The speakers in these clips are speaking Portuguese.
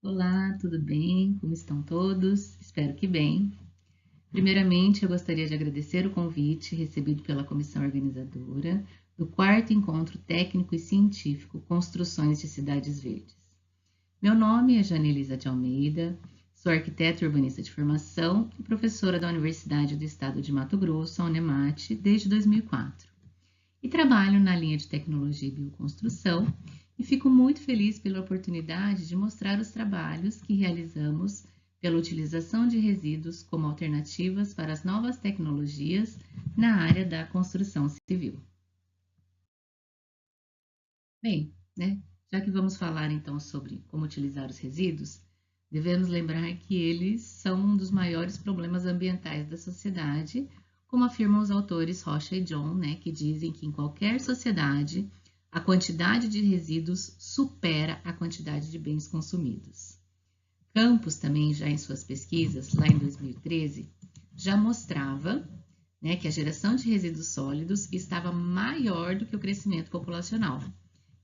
Olá, tudo bem? Como estão todos? Espero que bem. Primeiramente, eu gostaria de agradecer o convite recebido pela comissão organizadora do quarto encontro técnico e científico Construções de Cidades Verdes. Meu nome é Janelisa de Almeida, sou arquiteta e urbanista de formação e professora da Universidade do Estado de Mato Grosso, a Unemate, desde 2004. E trabalho na linha de tecnologia e bioconstrução e fico muito feliz pela oportunidade de mostrar os trabalhos que realizamos pela utilização de resíduos como alternativas para as novas tecnologias na área da construção civil. Bem, né, já que vamos falar então sobre como utilizar os resíduos, devemos lembrar que eles são um dos maiores problemas ambientais da sociedade, como afirmam os autores Rocha e John, né, que dizem que em qualquer sociedade a quantidade de resíduos supera a quantidade de bens consumidos. Campos também, já em suas pesquisas, lá em 2013, já mostrava, né, que a geração de resíduos sólidos estava maior do que o crescimento populacional.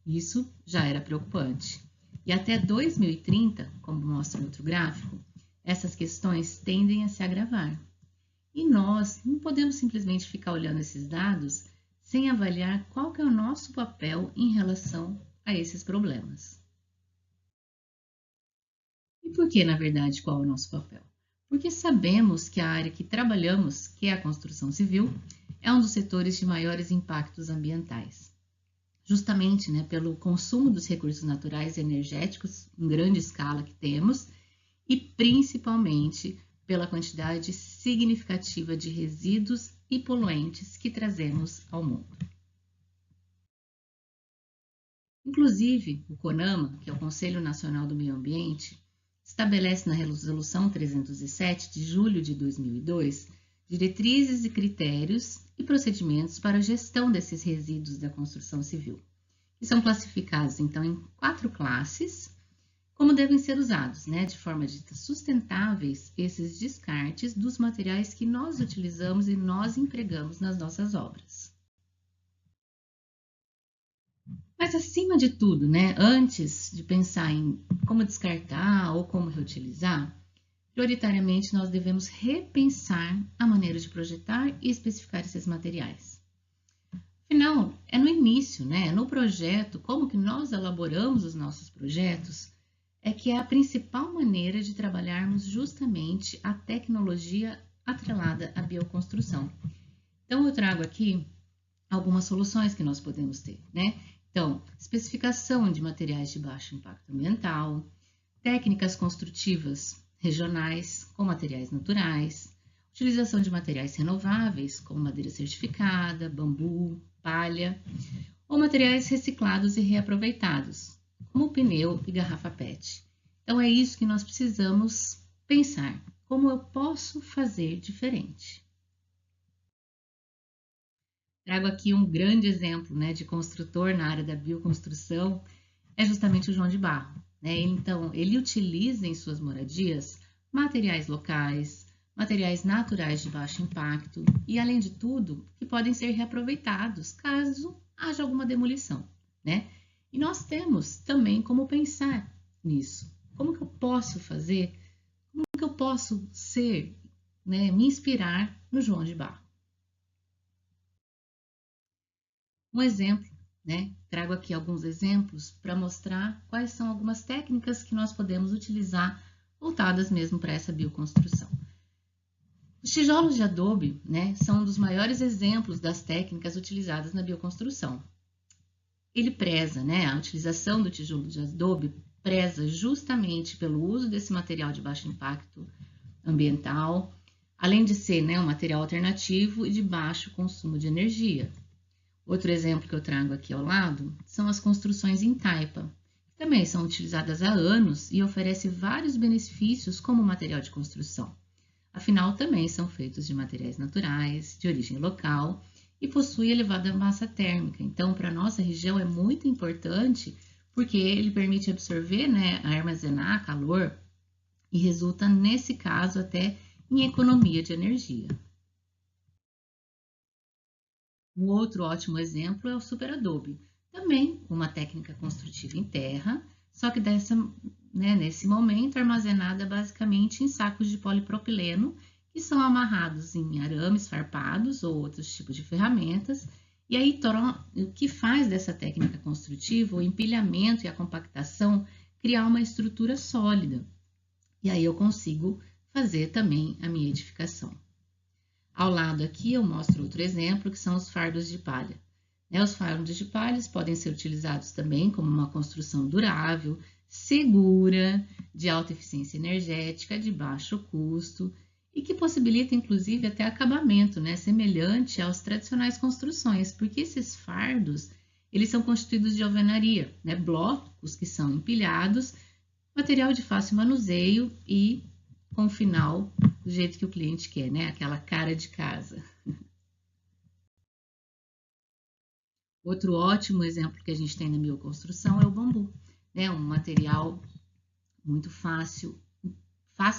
Isso já era preocupante. E até 2030, como mostra no outro gráfico, essas questões tendem a se agravar. E nós não podemos simplesmente ficar olhando esses dados sem avaliar qual que é o nosso papel em relação a esses problemas. E por que, na verdade, qual é o nosso papel? Porque sabemos que a área que trabalhamos, que é a construção civil, é um dos setores de maiores impactos ambientais. Justamente, né, pelo consumo dos recursos naturais e energéticos em grande escala que temos e principalmente pela quantidade significativa de resíduos e poluentes que trazemos ao mundo. Inclusive, o CONAMA, que é o Conselho Nacional do Meio Ambiente, estabelece na Resolução 307 de julho de 2002 diretrizes e critérios e procedimentos para a gestão desses resíduos da construção civil, que são classificados então em 4 classes, como devem ser usados, né, de forma dita sustentáveis, esses descartes dos materiais que nós utilizamos e nós empregamos nas nossas obras. Mas acima de tudo, né, antes de pensar em como descartar ou como reutilizar, prioritariamente nós devemos repensar a maneira de projetar e especificar esses materiais. Afinal, é no início, né, no projeto, como que nós elaboramos os nossos projetos, é que é a principal maneira de trabalharmos justamente a tecnologia atrelada à bioconstrução. Então, eu trago aqui algumas soluções que nós podemos ter, né? Então, especificação de materiais de baixo impacto ambiental, técnicas construtivas regionais com materiais naturais, utilização de materiais renováveis, como madeira certificada, bambu, palha, ou materiais reciclados e reaproveitados, como pneu e garrafa PET. Então, é isso que nós precisamos pensar. Como eu posso fazer diferente? Trago aqui um grande exemplo, né, de construtor na área da bioconstrução, é justamente o João de Barro, né? Então, ele utiliza em suas moradias materiais locais, materiais naturais de baixo impacto e, além de tudo, que podem ser reaproveitados caso haja alguma demolição, né? E nós temos também como pensar nisso. Como que eu posso fazer? Como que eu posso ser, né, me inspirar no João de Barro? Um exemplo, né? Trago aqui alguns exemplos para mostrar quais são algumas técnicas que nós podemos utilizar voltadas mesmo para essa bioconstrução. Os tijolos de adobe, né, são um dos maiores exemplos das técnicas utilizadas na bioconstrução. Ele preza, né, a utilização do tijolo de adobe preza justamente pelo uso desse material de baixo impacto ambiental, além de ser, né, um material alternativo e de baixo consumo de energia. Outro exemplo que eu trago aqui ao lado são as construções em taipa, que também são utilizadas há anos e oferecem vários benefícios como material de construção. Afinal, também são feitos de materiais naturais, de origem local e possuem elevada massa térmica. Então, para a nossa região é muito importante porque ele permite absorver, né, armazenar calor e resulta, nesse caso, até em economia de energia. Um outro ótimo exemplo é o superadobe, também uma técnica construtiva em terra, só que né, nesse momento, armazenada basicamente em sacos de polipropileno, que são amarrados em arames farpados ou outros tipos de ferramentas. E aí, o que faz dessa técnica construtiva, o empilhamento e a compactação, criar uma estrutura sólida. E aí eu consigo fazer também a minha edificação. Ao lado aqui eu mostro outro exemplo, que são os fardos de palha. Os fardos de palha podem ser utilizados também como uma construção durável, segura, de alta eficiência energética, de baixo custo e que possibilita inclusive até acabamento, semelhante às tradicionais construções, porque esses fardos eles são constituídos de alvenaria, blocos que são empilhados, material de fácil manuseio e com o final do jeito que o cliente quer, aquela cara de casa. Outro ótimo exemplo que a gente tem na bioconstrução é o bambu, um material muito fácil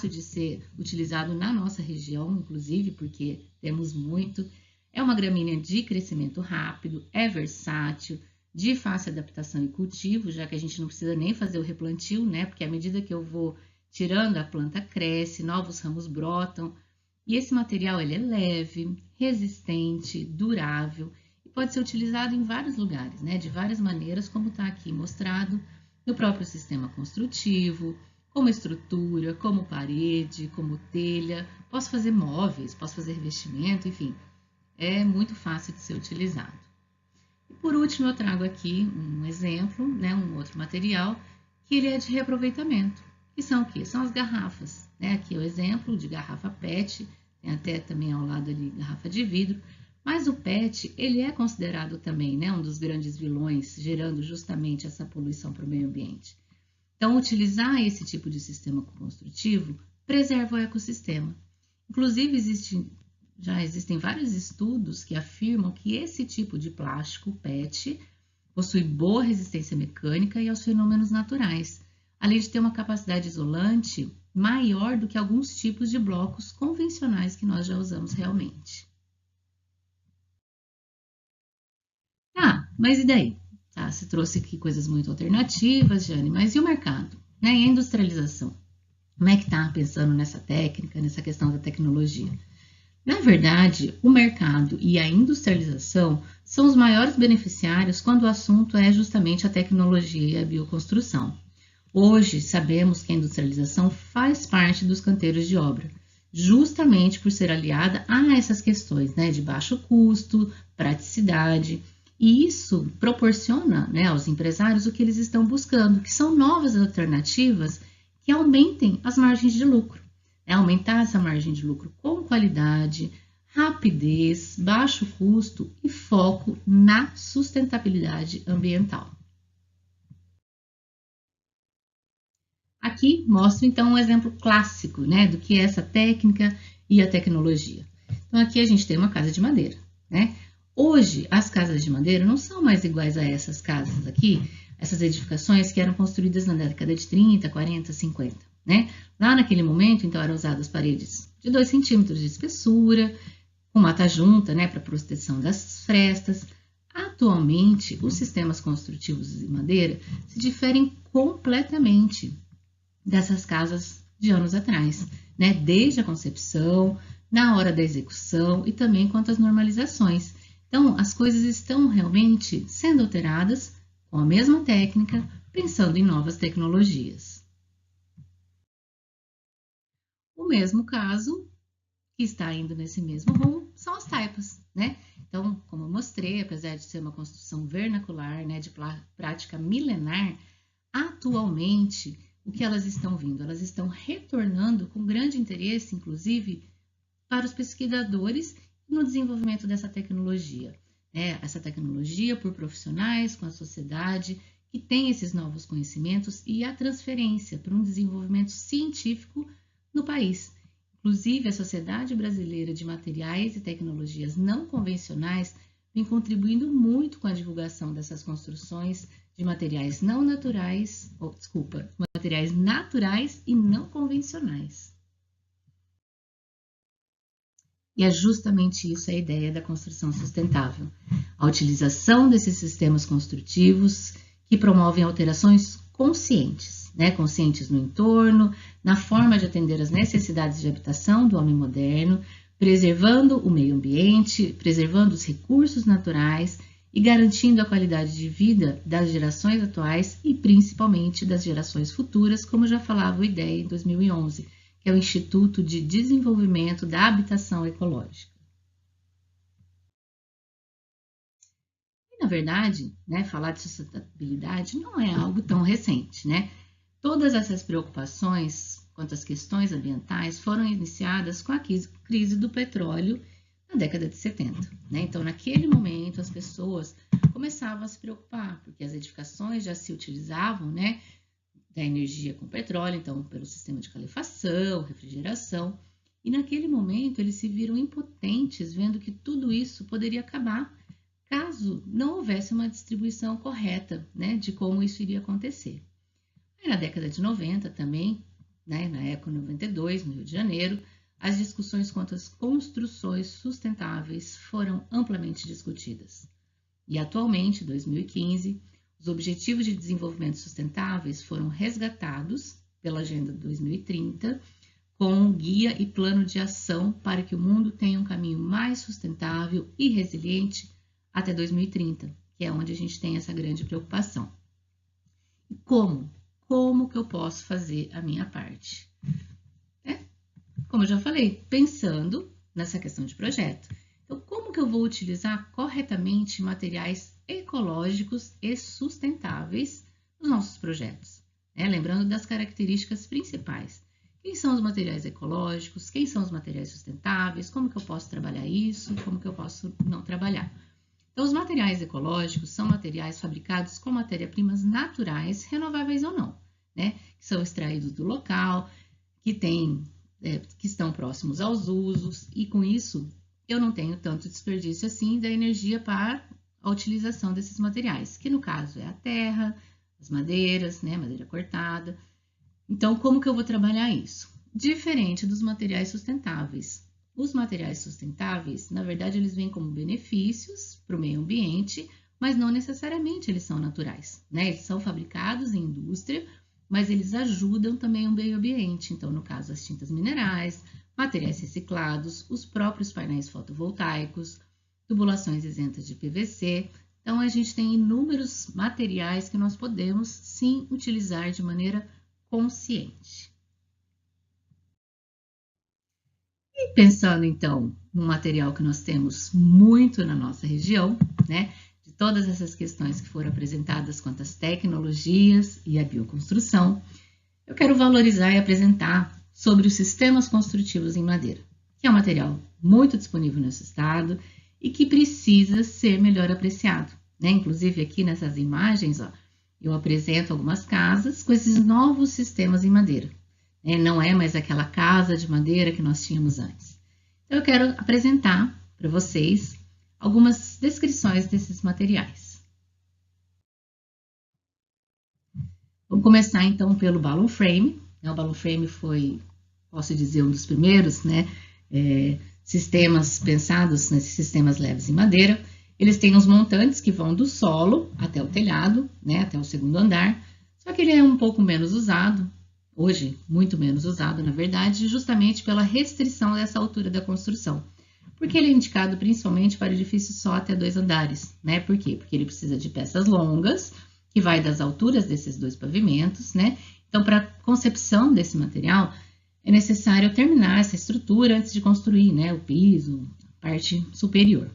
de ser utilizado na nossa região, inclusive porque temos muito. É uma gramínea de crescimento rápido, é versátil, de fácil adaptação e cultivo, já que a gente não precisa nem fazer o replantio, porque à medida que eu vou tirando, a planta cresce, novos ramos brotam. E esse material ele é leve, resistente, durável e pode ser utilizado em vários lugares, de várias maneiras, como está aqui mostrado no próprio sistema construtivo, como estrutura, como parede, como telha. Posso fazer móveis, posso fazer revestimento, enfim, é muito fácil de ser utilizado. E por último, eu trago aqui um exemplo, um outro material, que ele é de reaproveitamento. Que são o quê? São as garrafas. Aqui é o exemplo de garrafa PET, tem até também ao lado ali garrafa de vidro, mas o PET, ele é considerado também um dos grandes vilões, gerando justamente essa poluição para o meio ambiente. Então, utilizar esse tipo de sistema construtivo preserva o ecossistema. Inclusive, já existem vários estudos que afirmam que esse tipo de plástico PET possui boa resistência mecânica e aos fenômenos naturais, além de ter uma capacidade isolante maior do que alguns tipos de blocos convencionais que nós já usamos realmente. Mas e daí? Você trouxe aqui coisas muito alternativas, Jane, mas e o mercado? E a industrialização? Como é que está pensando nessa técnica, nessa questão da tecnologia? Na verdade, o mercado e a industrialização são os maiores beneficiários quando o assunto é justamente a tecnologia e a bioconstrução. Hoje, sabemos que a industrialização faz parte dos canteiros de obra, justamente por ser aliada a essas questões de baixo custo, praticidade, e isso proporciona aos empresários o que eles estão buscando, que são novas alternativas que aumentem as margens de lucro. Aumentar essa margem de lucro com qualidade, rapidez, baixo custo e foco na sustentabilidade ambiental. Aqui mostro então um exemplo clássico do que é essa técnica e a tecnologia. Então aqui a gente tem uma casa de madeira. Hoje as casas de madeira não são mais iguais a essas casas aqui, essas edificações que eram construídas na década de 30, 40, 50. Lá naquele momento, então, eram usadas paredes de 2 centímetros de espessura, com mata junta para proteção das frestas. Atualmente, os sistemas construtivos de madeira se diferem completamente dessas casas de anos atrás, desde a concepção, na hora da execução e também quanto às normalizações. Então, as coisas estão realmente sendo alteradas com a mesma técnica, pensando em novas tecnologias. O mesmo caso, que está indo nesse mesmo rumo, são as taipas, Então, como eu mostrei, apesar de ser uma construção vernacular, de prática milenar, atualmente, o que elas estão vindo? Elas estão retornando com grande interesse, inclusive, para os pesquisadores no desenvolvimento dessa tecnologia. Essa tecnologia por profissionais, com a sociedade, que tem esses novos conhecimentos e a transferência para um desenvolvimento científico no país. Inclusive, a Sociedade Brasileira de Materiais e Tecnologias Não Convencionais vem contribuindo muito com a divulgação dessas construções de materiais materiais naturais e não convencionais. E é justamente isso a ideia da construção sustentável. A utilização desses sistemas construtivos que promovem alterações conscientes, né, conscientes no entorno, na forma de atender às necessidades de habitação do homem moderno, preservando o meio ambiente, preservando os recursos naturais e garantindo a qualidade de vida das gerações atuais e principalmente das gerações futuras, como já falava o IDEA em 2011, que é o Instituto de Desenvolvimento da Habitação Ecológica. E, na verdade, né, falar de sustentabilidade não é algo tão recente, né? Todas essas preocupações quanto às questões ambientais foram iniciadas com a crise do petróleo na década de 70. Né? Então, naquele momento, as pessoas começavam a se preocupar, porque as edificações já se utilizavam, né, da energia com petróleo, então, pelo sistema de calefação, refrigeração, e naquele momento eles se viram impotentes, vendo que tudo isso poderia acabar caso não houvesse uma distribuição correta, né, de como isso iria acontecer. Aí, na década de 90 também, né, na Eco 92, no Rio de Janeiro, as discussões quanto às construções sustentáveis foram amplamente discutidas. E atualmente, em 2015, os Objetivos de Desenvolvimento Sustentáveis foram resgatados pela Agenda 2030 com um guia e plano de ação para que o mundo tenha um caminho mais sustentável e resiliente até 2030, que é onde a gente tem essa grande preocupação. E como? Como que eu posso fazer a minha parte? Como eu já falei, pensando nessa questão de projeto. Então, como que eu vou utilizar corretamente materiais ecológicos e sustentáveis nos nossos projetos? Lembrando das características principais. Quem são os materiais ecológicos? Quem são os materiais sustentáveis? Como que eu posso trabalhar isso? Como que eu posso não trabalhar? Então, os materiais ecológicos são materiais fabricados com matéria-primas naturais, renováveis ou não, né? Que são extraídos do local, que estão próximos aos usos, e com isso eu não tenho tanto desperdício assim da energia para a utilização desses materiais, que no caso é a terra, as madeiras, né, madeira cortada. Então, como que eu vou trabalhar isso? Diferente dos materiais sustentáveis. Os materiais sustentáveis, na verdade, eles vêm como benefícios para o meio ambiente, mas não necessariamente eles são naturais, né? Eles são fabricados em indústria, mas eles ajudam também o meio ambiente. Então, no caso, as tintas minerais, materiais reciclados, os próprios painéis fotovoltaicos, tubulações isentas de PVC. Então, a gente tem inúmeros materiais que nós podemos, sim, utilizar de maneira consciente. E pensando, então, no material que nós temos muito na nossa região, né? Todas essas questões que foram apresentadas quanto às tecnologias e a bioconstrução, eu quero valorizar e apresentar sobre os sistemas construtivos em madeira, que é um material muito disponível nesse estado e que precisa ser melhor apreciado, né? Inclusive aqui nessas imagens, ó, eu apresento algumas casas com esses novos sistemas em madeira, né? Não é mais aquela casa de madeira que nós tínhamos antes. Então eu quero apresentar para vocês algumas descrições desses materiais. Vamos começar então pelo balloon frame. O balloon frame foi, posso dizer, um dos primeiros, né, sistemas pensados nesses sistemas leves em madeira. Eles têm os montantes que vão do solo até o telhado, né, até o segundo andar, só que ele é um pouco menos usado, hoje muito menos usado, na verdade, justamente pela restrição dessa altura da construção. Porque ele é indicado principalmente para edifícios só até 2 andares, né? Por quê? Porque ele precisa de peças longas, que vai das alturas desses 2 pavimentos, né? Então, para a concepção desse material, é necessário terminar essa estrutura antes de construir, né? O piso, a parte superior.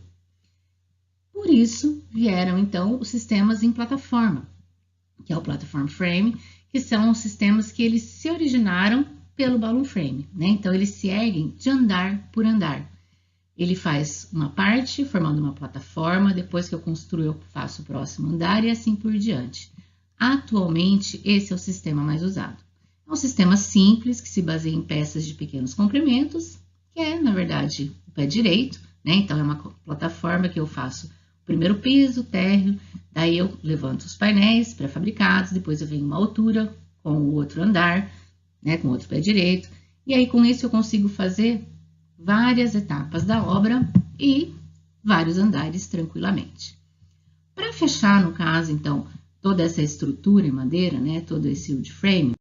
Por isso, vieram, então, os sistemas em plataforma, que é o platform frame, que são os sistemas que eles se originaram pelo balloon frame, né? Então, eles se erguem de andar por andar. Ele faz uma parte, formando uma plataforma, depois que eu construo, eu faço o próximo andar e assim por diante. Atualmente, esse é o sistema mais usado. É um sistema simples, que se baseia em peças de pequenos comprimentos, que é, na verdade, o pé direito, né? Então, é uma plataforma que eu faço o primeiro piso, o térreo, daí eu levanto os painéis pré-fabricados, depois eu venho uma altura com o outro andar, né? Com o outro pé direito, e aí com isso eu consigo fazer várias etapas da obra e vários andares tranquilamente. Para fechar, no caso, então, toda essa estrutura em madeira, né, todo esse wood frame,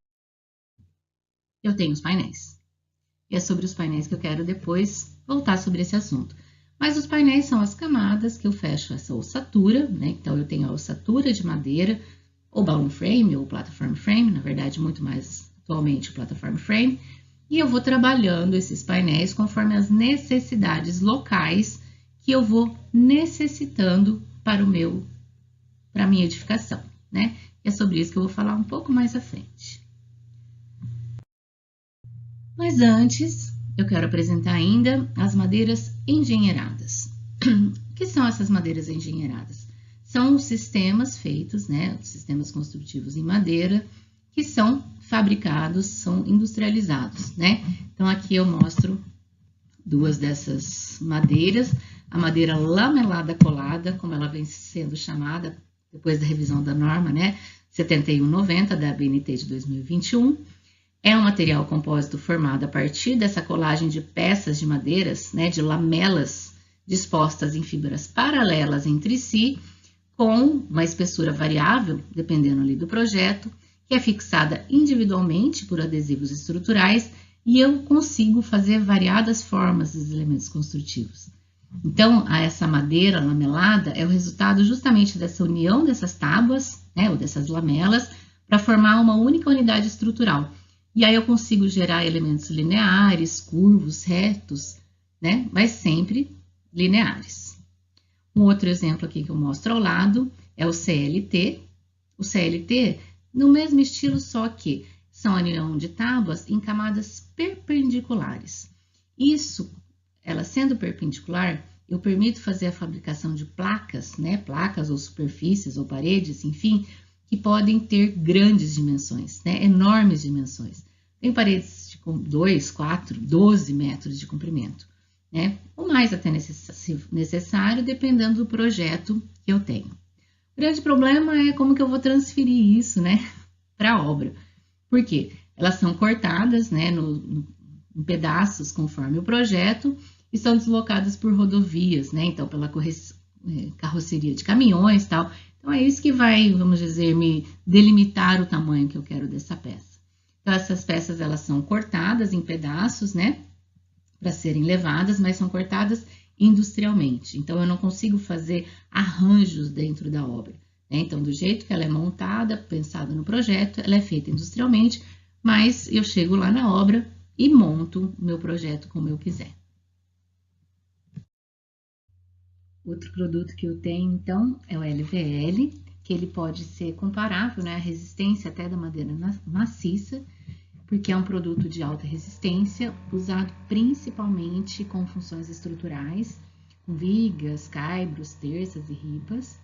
eu tenho os painéis. E é sobre os painéis que eu quero depois voltar sobre esse assunto. Mas os painéis são as camadas que eu fecho essa ossatura, né? Então, eu tenho a ossatura de madeira, ou balloon frame, ou platform frame, na verdade, muito mais atualmente o platform frame, e eu vou trabalhando esses painéis conforme as necessidades locais que eu vou necessitando para a minha edificação, né? E é sobre isso que eu vou falar um pouco mais à frente. Mas antes, eu quero apresentar ainda as madeiras engenheiradas. O que são essas madeiras engenheiradas? São os sistemas feitos, né, os sistemas construtivos em madeira, que são fabricados, são industrializados, né? Então, aqui eu mostro duas dessas madeiras. A madeira lamelada colada, como ela vem sendo chamada depois da revisão da norma, né, 7190 da ABNT de 2021. É um material compósito formado a partir dessa colagem de peças de madeiras, né, de lamelas dispostas em fibras paralelas entre si, com uma espessura variável, dependendo ali do projeto, que é fixada individualmente por adesivos estruturais, e eu consigo fazer variadas formas dos elementos construtivos. Então, essa madeira lamelada é o resultado justamente dessa união dessas tábuas, né, ou dessas lamelas, para formar uma única unidade estrutural. E aí eu consigo gerar elementos lineares, curvos, retos, né? Mas sempre lineares. Um outro exemplo aqui que eu mostro ao lado é o CLT. O CLT, no mesmo estilo, só que são a união de tábuas em camadas perpendiculares. Isso, ela sendo perpendicular, eu permito fazer a fabricação de placas, né? Placas ou superfícies ou paredes, enfim, que podem ter grandes dimensões, né? Enormes dimensões. Tem paredes de 2, 4, 12 metros de comprimento, né? Ou mais até necessário, dependendo do projeto que eu tenho. O grande problema é como que eu vou transferir isso, né, para a obra. Por quê? Elas são cortadas, né, em pedaços conforme o projeto e são deslocadas por rodovias, né? Então, pela carroceria de caminhões e tal. Então, é isso que vai, vamos dizer, me delimitar o tamanho que eu quero dessa peça. Então, essas peças, elas são cortadas em pedaços, né, para serem levadas, mas são cortadas industrialmente. Então, eu não consigo fazer arranjos dentro da obra, né? Então, do jeito que ela é montada, pensada no projeto, ela é feita industrialmente, mas eu chego lá na obra e monto o meu projeto como eu quiser. Outro produto que eu tenho, então, é o LVL, que ele pode ser comparável, né, à resistência até da madeira maciça, porque é um produto de alta resistência, usado principalmente com funções estruturais, com vigas, caibros, terças e ripas,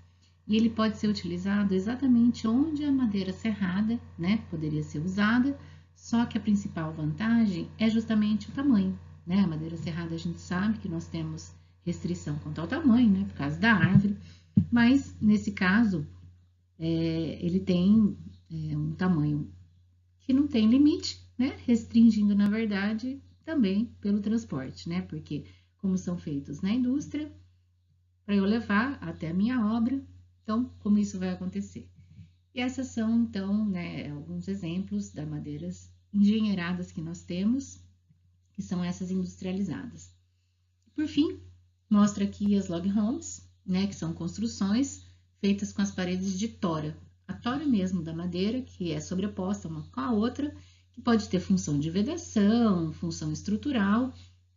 e ele pode ser utilizado exatamente onde a madeira serrada, né, poderia ser usada, só que a principal vantagem é justamente o tamanho, né? A madeira serrada a gente sabe que nós temos restrição quanto ao tamanho, né, por causa da árvore, mas nesse caso ele tem um tamanho que não tem limite, né, restringindo na verdade também pelo transporte, né, porque como são feitos na indústria, para eu levar até a minha obra, então como isso vai acontecer? E essas são então, né, alguns exemplos das madeiras engenheiradas que nós temos, que são essas industrializadas. Por fim, mostra aqui as log homes, né, que são construções feitas com as paredes de tora. A tora mesmo da madeira, que é sobreposta uma com a outra, que pode ter função de vedação, função estrutural,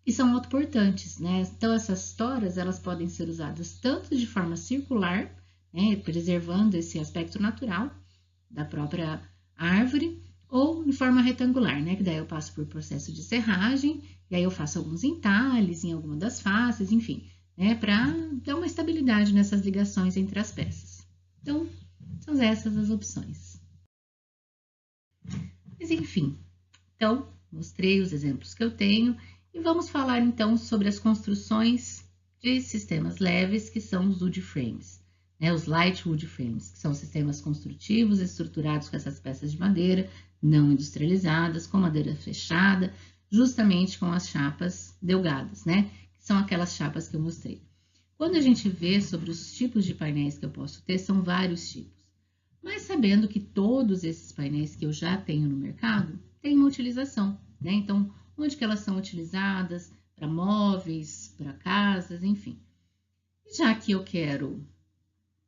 e são autoportantes, né? Então, essas toras, elas podem ser usadas tanto de forma circular, né, preservando esse aspecto natural da própria árvore, ou de forma retangular, né? Que daí eu passo por processo de serragem, e aí eu faço alguns entalhes em alguma das faces, enfim, né? Para dar uma estabilidade nessas ligações entre as peças. Então, são essas as opções. Mas enfim, então, mostrei os exemplos que eu tenho e vamos falar então sobre as construções de sistemas leves, que são os wood frames, né? Os light wood frames, que são sistemas construtivos estruturados com essas peças de madeira não industrializadas, com madeira fechada, justamente com as chapas delgadas, né? Que são aquelas chapas que eu mostrei. Quando a gente vê sobre os tipos de painéis que eu posso ter, são vários tipos. mas sabendo que todos esses painéis que eu já tenho no mercado têm uma utilização, né? Então, onde que elas são utilizadas? Para móveis, para casas, enfim. Já que eu quero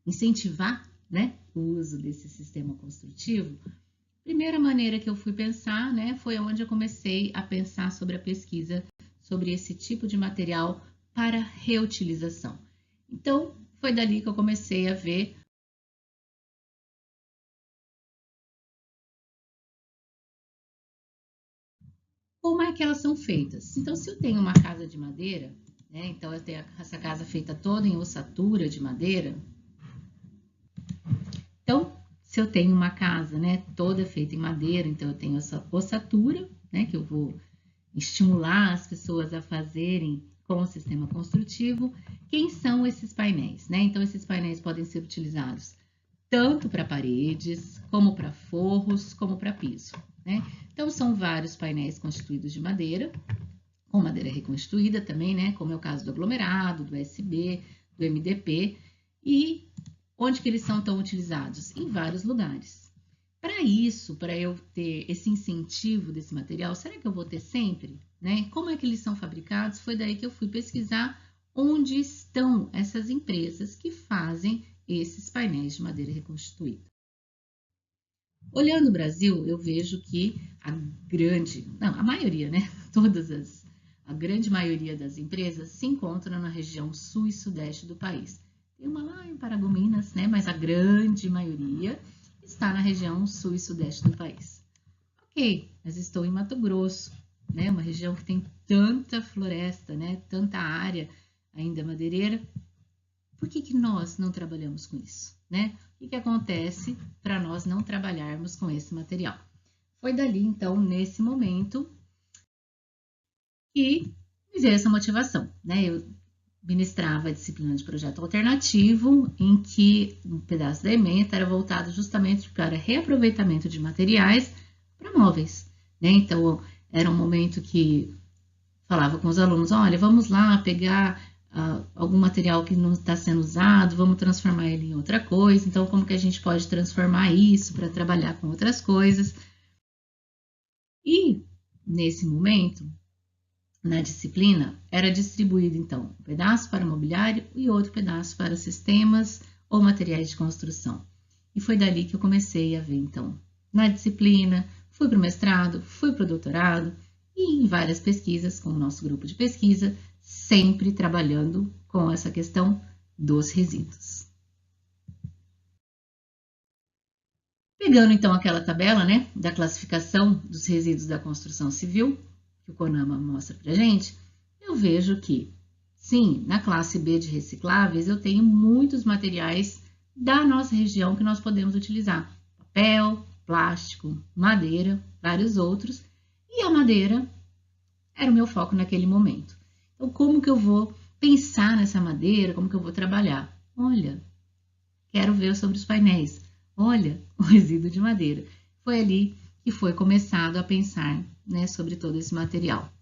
incentivar, né, o uso desse sistema construtivo, a primeira maneira que eu fui pensar, né, foi onde eu comecei a pensar sobre a pesquisa sobre esse tipo de material para reutilização. Então, foi dali que eu comecei a ver como é que elas são feitas. Então, se eu tenho uma casa de madeira, né, então eu tenho essa casa feita toda em ossatura de madeira, então, se eu tenho uma casa, né, toda feita em madeira, então eu tenho essa ossatura, né, que eu vou estimular as pessoas a fazerem com o sistema construtivo. Quem são esses painéis, né? Então, esses painéis podem ser utilizados tanto para paredes, como para forros, como para piso, né? Então, são vários painéis constituídos de madeira, com madeira reconstituída também, né? Como é o caso do aglomerado, do SB, do MDP, e onde que eles são tão utilizados? Em vários lugares. Para isso, para eu ter esse incentivo desse material, será que eu vou ter sempre? Né? Como é que eles são fabricados? Foi daí que eu fui pesquisar onde estão essas empresas que fazem esses painéis de madeira reconstituída. Olhando o Brasil, eu vejo que a maioria, né? A grande maioria das empresas se encontram na região sul e sudeste do país. Tem uma lá em Paragominas, né? Mas a grande maioria está na região sul e sudeste do país. Ok, mas estou em Mato Grosso, né? Uma região que tem tanta floresta, né? Tanta área ainda madeireira. Por que nós não trabalhamos com isso, né? O que acontece para nós não trabalharmos com esse material? Foi dali, então, nesse momento, que me veio essa motivação, né? Eu ministrava a disciplina de projeto alternativo, em que um pedaço da ementa era voltado justamente para reaproveitamento de materiais para móveis, né? Então, era um momento que falava com os alunos, olha, vamos lá pegar algum material que não está sendo usado, vamos transformar ele em outra coisa, então como que a gente pode transformar isso para trabalhar com outras coisas? E, nesse momento, na disciplina, era distribuído, então, um pedaço para mobiliário e outro pedaço para sistemas ou materiais de construção. E foi dali que eu comecei a ver, então, na disciplina, fui para o mestrado, fui para o doutorado e em várias pesquisas com o nosso grupo de pesquisa, sempre trabalhando com essa questão dos resíduos. Pegando, então, aquela tabela, né, da classificação dos resíduos da construção civil, que o CONAMA mostra para a gente, eu vejo que, sim, na classe B de recicláveis, eu tenho muitos materiais da nossa região que nós podemos utilizar. Papel, plástico, madeira, vários outros. E a madeira era o meu foco naquele momento. Então, como que eu vou pensar nessa madeira? Como que eu vou trabalhar? Olha, quero ver sobre os painéis. Olha, o resíduo de madeira. Foi ali que foi começado a pensar, né, sobre todo esse material.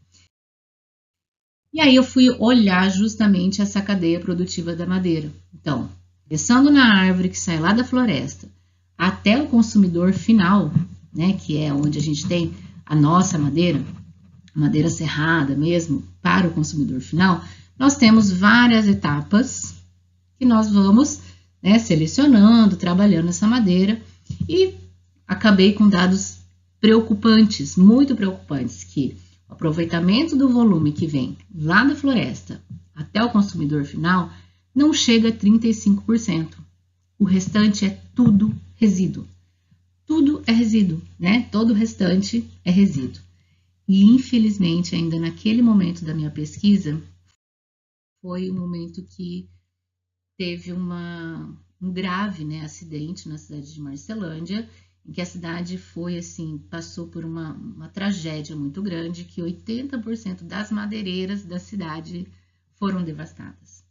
E aí eu fui olhar justamente essa cadeia produtiva da madeira. Então, começando na árvore que sai lá da floresta, até o consumidor final, né, que é onde a gente tem a nossa madeira, madeira serrada mesmo, para o consumidor final, nós temos várias etapas que nós vamos, né, selecionando, trabalhando essa madeira, e acabei com dados preocupantes, muito preocupantes, que o aproveitamento do volume que vem lá da floresta até o consumidor final não chega a 35%. O restante é tudo resíduo. Tudo é resíduo, né? Todo o restante é resíduo. E, infelizmente, ainda naquele momento da minha pesquisa, foi um momento que teve um grave, né, acidente na cidade de Marcelândia, em que a cidade foi assim, passou por uma tragédia muito grande, que 80% das madeireiras da cidade foram devastadas.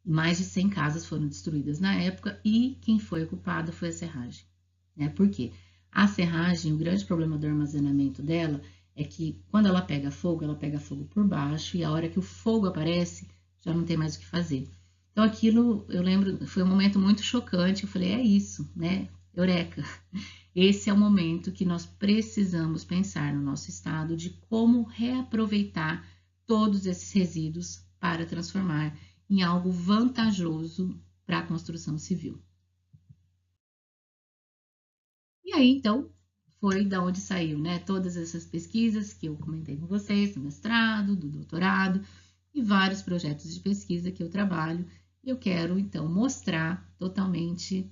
Mais de 100 casas foram destruídas na época e quem foi ocupado foi a serragem. Né? Por quê? A serragem, o grande problema do armazenamento dela é que quando ela pega fogo por baixo e a hora que o fogo aparece, já não tem mais o que fazer. Então aquilo, eu lembro, foi um momento muito chocante. Eu falei, é isso, né? Eureka! Esse é o momento que nós precisamos pensar no nosso estado de como reaproveitar todos esses resíduos para transformar em algo vantajoso para a construção civil. E aí, então, foi da onde saiu, né? Todas essas pesquisas que eu comentei com vocês, do mestrado, do doutorado e vários projetos de pesquisa que eu trabalho. Eu quero, então, mostrar totalmente,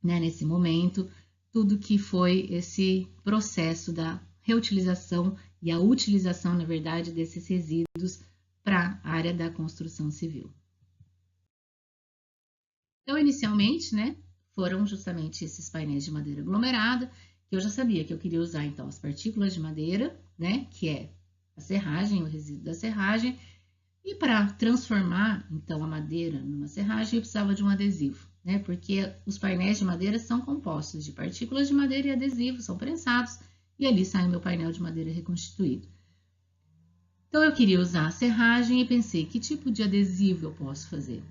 né, nesse momento, tudo que foi esse processo da reutilização e a utilização, na verdade, desses resíduos para a área da construção civil. Então, inicialmente, né, foram justamente esses painéis de madeira aglomerada, que eu já sabia que eu queria usar, então, as partículas de madeira, né, que é a serragem, o resíduo da serragem, e para transformar, então, a madeira numa serragem, eu precisava de um adesivo, né, porque os painéis de madeira são compostos de partículas de madeira e adesivos, são prensados, e ali sai o meu painel de madeira reconstituído. Então, eu queria usar a serragem e pensei, que tipo de adesivo eu posso fazer?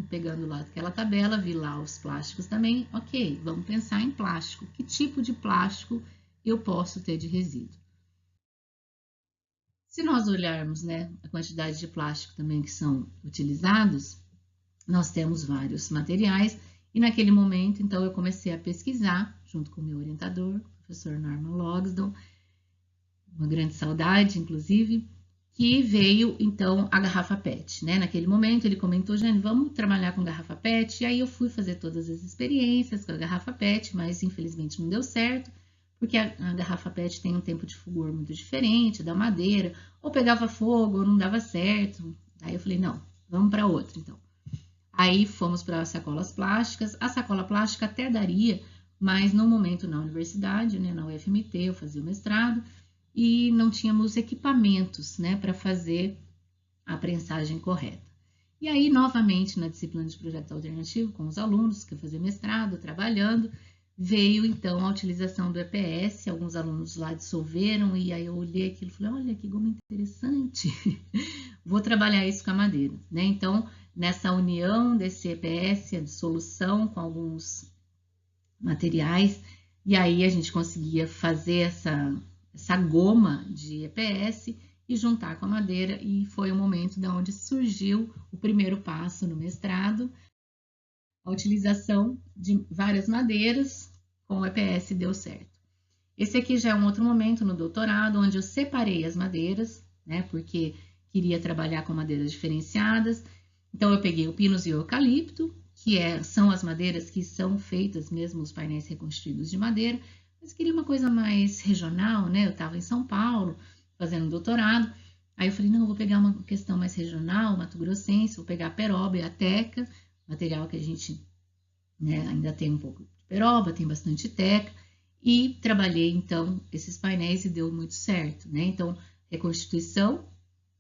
Pegando lá aquela tabela, vi lá os plásticos também. Ok, vamos pensar em plástico. Que tipo de plástico eu posso ter de resíduo? Se nós olharmos, né, a quantidade de plástico também que são utilizados, nós temos vários materiais. E naquele momento, então, eu comecei a pesquisar, junto com o meu orientador, o professor Norman Logsdon, uma grande saudade, inclusive, que veio, então, a garrafa PET, né? Naquele momento, ele comentou, Jane, vamos trabalhar com garrafa PET, e aí eu fui fazer todas as experiências com a garrafa PET, mas infelizmente não deu certo, porque a garrafa PET tem um tempo de fulgor muito diferente da madeira, ou pegava fogo, ou não dava certo. Aí eu falei, não, vamos para outra, então. Aí fomos para as sacolas plásticas, a sacola plástica até daria, mas no momento na universidade, né, na UFMT, eu fazia o mestrado, e não tínhamos equipamentos, né, para fazer a prensagem correta. E aí, novamente, na disciplina de projeto alternativo, com os alunos que eu fazia mestrado, trabalhando, veio então a utilização do EPS, alguns alunos lá dissolveram, e aí eu olhei aquilo e falei, olha que goma interessante, vou trabalhar isso com a madeira, né? Então, nessa união desse EPS, a dissolução com alguns materiais, e aí a gente conseguia fazer essa goma de EPS e juntar com a madeira, e foi o momento de onde surgiu o primeiro passo no mestrado, a utilização de várias madeiras com o EPS deu certo. Esse aqui já é um outro momento no doutorado, onde eu separei as madeiras, né, porque queria trabalhar com madeiras diferenciadas, então eu peguei o pinus e o eucalipto, que são as madeiras que são feitas mesmo os painéis reconstruídos de madeira, mas queria uma coisa mais regional, né? Eu estava em São Paulo fazendo doutorado, aí eu falei, não, eu vou pegar uma questão mais regional, mato-grossense, vou pegar a peroba e a teca, material que a gente, né, ainda tem um pouco de peroba, tem bastante teca, e trabalhei então esses painéis e deu muito certo, né? Então, reconstituição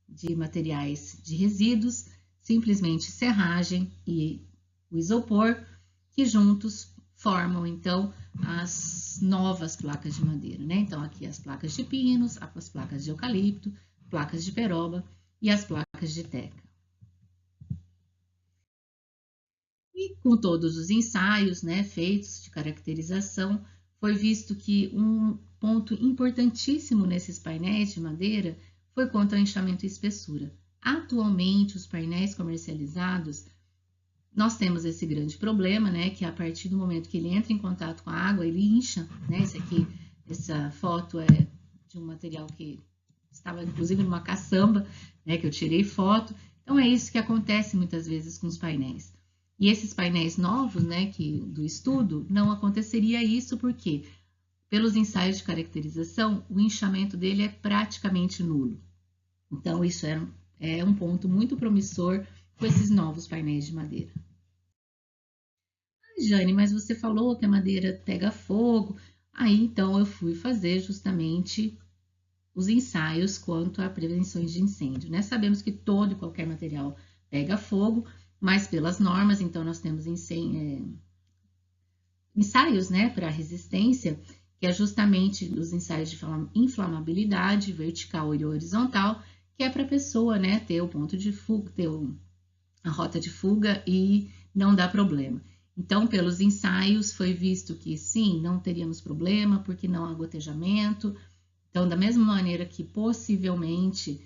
de materiais de resíduos, simplesmente serragem e o isopor, que juntos formam, então, as novas placas de madeira, né? Então, aqui as placas de pinos, as placas de eucalipto, placas de peroba e as placas de teca. E com todos os ensaios, né, feitos de caracterização, foi visto que um ponto importantíssimo nesses painéis de madeira foi quanto ao inchamento e espessura. Atualmente, os painéis comercializados, nós temos esse grande problema, né, que a partir do momento que ele entra em contato com a água, ele incha, né, essa foto é de um material que estava, inclusive, numa caçamba, né, que eu tirei foto. Então, é isso que acontece muitas vezes com os painéis. E esses painéis novos, né, do estudo, não aconteceria isso porque, pelos ensaios de caracterização, o inchamento dele é praticamente nulo. Então, isso é um ponto muito promissor com esses novos painéis de madeira. Ah, Jane, mas você falou que a madeira pega fogo. Aí, então, eu fui fazer justamente os ensaios quanto a prevenções de incêndio, né? Sabemos que todo e qualquer material pega fogo, mas pelas normas, então, nós temos ensaios, né, para resistência, que é justamente os ensaios de inflamabilidade vertical e horizontal, que é para a pessoa, né, ter o ponto de fuga, ter a rota de fuga e não dá problema. Então, pelos ensaios, foi visto que sim, não teríamos problema, porque não há gotejamento. Então, da mesma maneira que possivelmente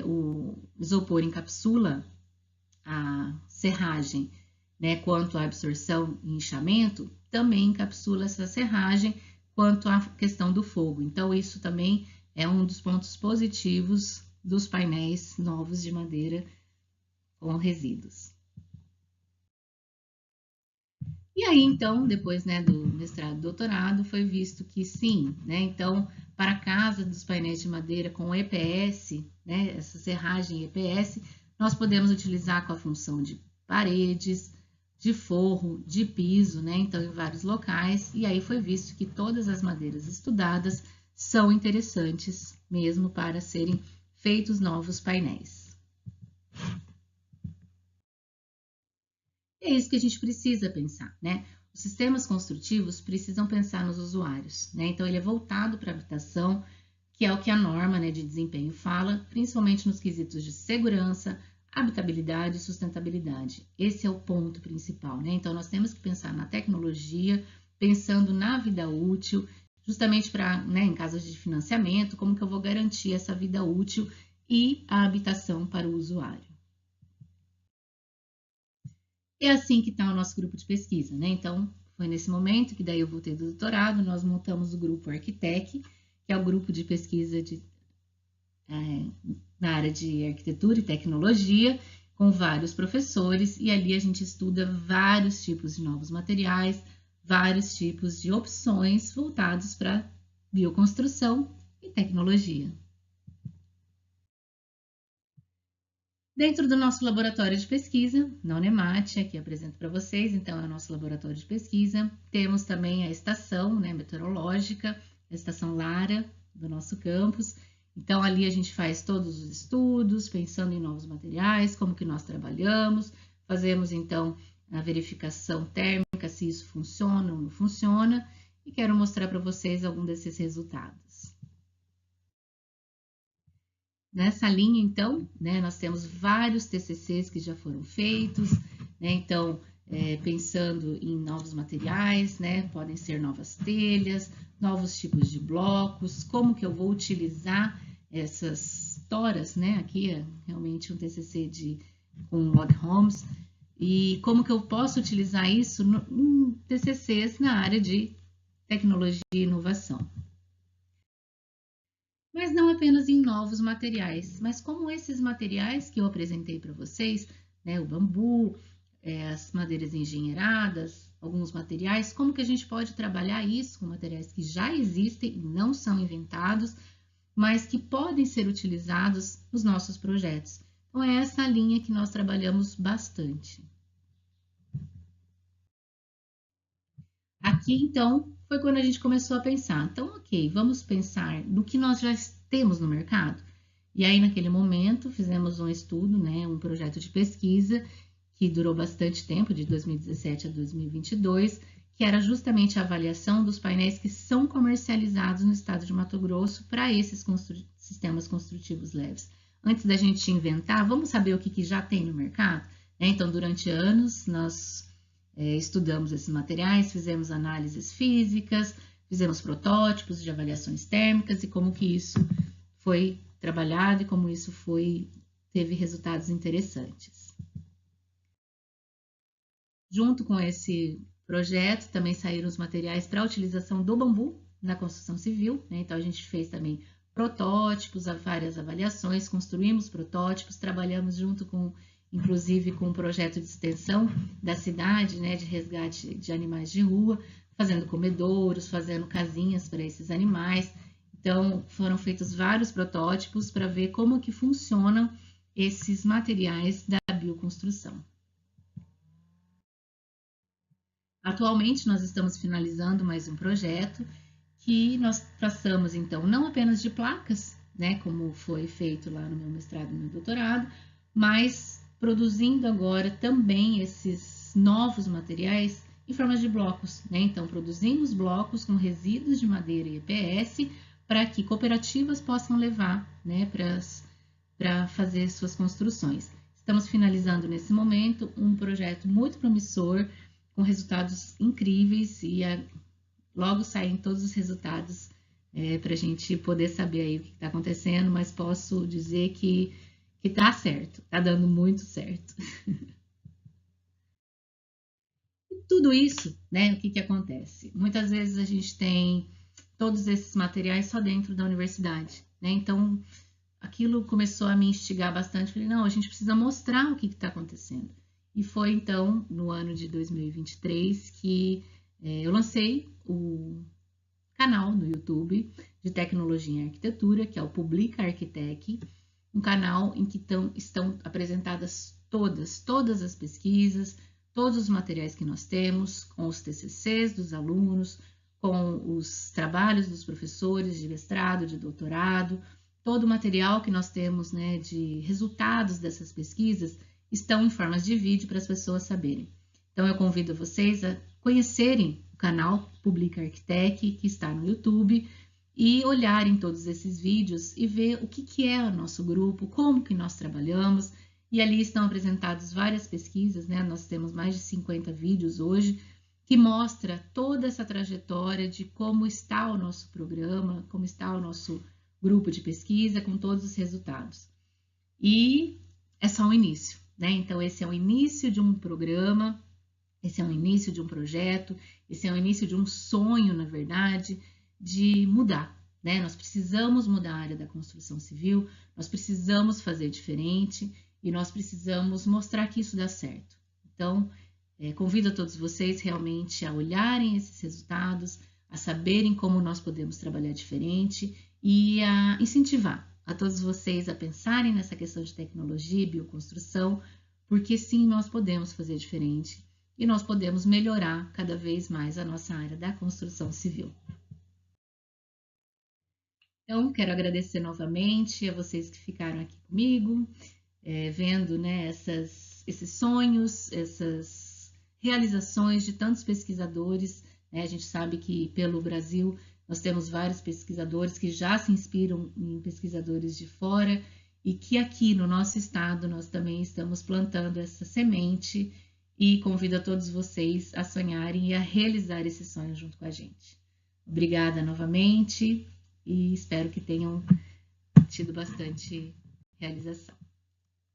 o isopor encapsula a serragem, né, quanto à absorção e inchamento, também encapsula essa serragem quanto à questão do fogo. Então, isso também é um dos pontos positivos dos painéis novos de madeira com resíduos. E aí, então, depois, né, do mestrado e doutorado, foi visto que sim, né, então, para a casa dos painéis de madeira com EPS, né, essa serragem EPS, nós podemos utilizar com a função de paredes, de forro, de piso, né, então, em vários locais, e aí foi visto que todas as madeiras estudadas são interessantes mesmo para serem feitos novos painéis. É isso que a gente precisa pensar, né? Os sistemas construtivos precisam pensar nos usuários, né? Então, ele é voltado para a habitação, que é o que a norma, né, de desempenho fala, principalmente nos quesitos de segurança, habitabilidade e sustentabilidade. Esse é o ponto principal, né? Então, nós temos que pensar na tecnologia, pensando na vida útil, justamente para, né, em casos de financiamento, como que eu vou garantir essa vida útil e a habitação para o usuário. É assim que está o nosso grupo de pesquisa, né? Então, foi nesse momento que daí eu voltei do doutorado, nós montamos o grupo Arquitec, que é o grupo de pesquisa na área de arquitetura e tecnologia, com vários professores, e ali a gente estuda vários tipos de novos materiais, vários tipos de opções voltados para bioconstrução e tecnologia. Dentro do nosso laboratório de pesquisa, na Unemate, aqui apresento para vocês, então é o nosso laboratório de pesquisa. Temos também a estação, né, meteorológica, a estação Lara do nosso campus. Então ali a gente faz todos os estudos, pensando em novos materiais, como que nós trabalhamos, fazemos então a verificação térmica, se isso funciona ou não funciona, e quero mostrar para vocês algum desses resultados. Nessa linha, então, né, nós temos vários TCCs que já foram feitos, né, então, pensando em novos materiais, né, podem ser novas telhas, novos tipos de blocos, como que eu vou utilizar essas toras, né, aqui é realmente um TCC com log homes, e como que eu posso utilizar isso em TCCs na área de tecnologia e inovação. Mas não apenas em novos materiais, mas como esses materiais que eu apresentei para vocês, né, o bambu, as madeiras engenheiradas, alguns materiais, como que a gente pode trabalhar isso com materiais que já existem e não são inventados, mas que podem ser utilizados nos nossos projetos. Então, é essa linha que nós trabalhamos bastante. Aqui, então, foi quando a gente começou a pensar. Então, ok, vamos pensar no que nós já temos no mercado. E aí, naquele momento, fizemos um estudo, né, um projeto de pesquisa que durou bastante tempo, de 2017 a 2022, que era justamente a avaliação dos painéis que são comercializados no estado de Mato Grosso para esses sistemas construtivos leves. Antes da gente inventar, vamos saber o que já tem no mercado? Então, durante anos, nós estudamos esses materiais, fizemos análises físicas, fizemos protótipos de avaliações térmicas e como que isso foi trabalhado e como isso teve resultados interessantes. Junto com esse projeto, também saíram os materiais para a utilização do bambu na construção civil, né? Então a gente fez também protótipos, várias avaliações, construímos protótipos, trabalhamos junto com inclusive com um projeto de extensão da cidade, né, de resgate de animais de rua, fazendo comedouros, fazendo casinhas para esses animais. Então, foram feitos vários protótipos para ver como que funcionam esses materiais da bioconstrução. Atualmente, nós estamos finalizando mais um projeto que nós traçamos, então, não apenas de placas, né, como foi feito lá no meu mestrado e no meu doutorado, mas produzindo agora também esses novos materiais em forma de blocos, né? Então, produzimos blocos com resíduos de madeira e EPS para que cooperativas possam levar, né, para fazer suas construções. Estamos finalizando nesse momento um projeto muito promissor, com resultados incríveis e logo saem todos os resultados para a gente poder saber aí o que está acontecendo, mas posso dizer que está certo, está dando muito certo. Tudo isso, né, o que acontece? Muitas vezes a gente tem todos esses materiais só dentro da universidade, né? Então, aquilo começou a me instigar bastante. Falei, não, a gente precisa mostrar o que está acontecendo. E foi, então, no ano de 2023 que eu lancei o canal no YouTube de Tecnologia em Arquitetura, que é o Publica Arquitec, um canal em que estão apresentadas todas as pesquisas, todos os materiais que nós temos, com os TCCs dos alunos, com os trabalhos dos professores de mestrado, de doutorado, todo o material que nós temos, né, de resultados dessas pesquisas estão em formas de vídeo para as pessoas saberem. Então, eu convido vocês a conhecerem o canal Publica Arquitec, que está no YouTube, e olharem todos esses vídeos e ver o que é o nosso grupo, como que nós trabalhamos, e ali estão apresentadas várias pesquisas, né? Nós temos mais de 50 vídeos hoje, que mostra toda essa trajetória de como está o nosso programa, como está o nosso grupo de pesquisa, com todos os resultados. E é só um início, né? Então, esse é o início de um programa, esse é o início de um projeto, esse é o início de um sonho, na verdade, de mudar, né? Nós precisamos mudar a área da construção civil, nós precisamos fazer diferente e nós precisamos mostrar que isso dá certo. Então, convido a todos vocês realmente a olharem esses resultados, a saberem como nós podemos trabalhar diferente e a incentivar a todos vocês a pensarem nessa questão de tecnologia e bioconstrução, porque sim, nós podemos fazer diferente e nós podemos melhorar cada vez mais a nossa área da construção civil. Então, quero agradecer novamente a vocês que ficaram aqui comigo, vendo, né, esses sonhos, essas realizações de tantos pesquisadores, né? A gente sabe que pelo Brasil nós temos vários pesquisadores que já se inspiram em pesquisadores de fora e que aqui no nosso estado nós também estamos plantando essa semente e convido a todos vocês a sonharem e a realizar esse sonho junto com a gente. Obrigada novamente e espero que tenham tido bastante realização.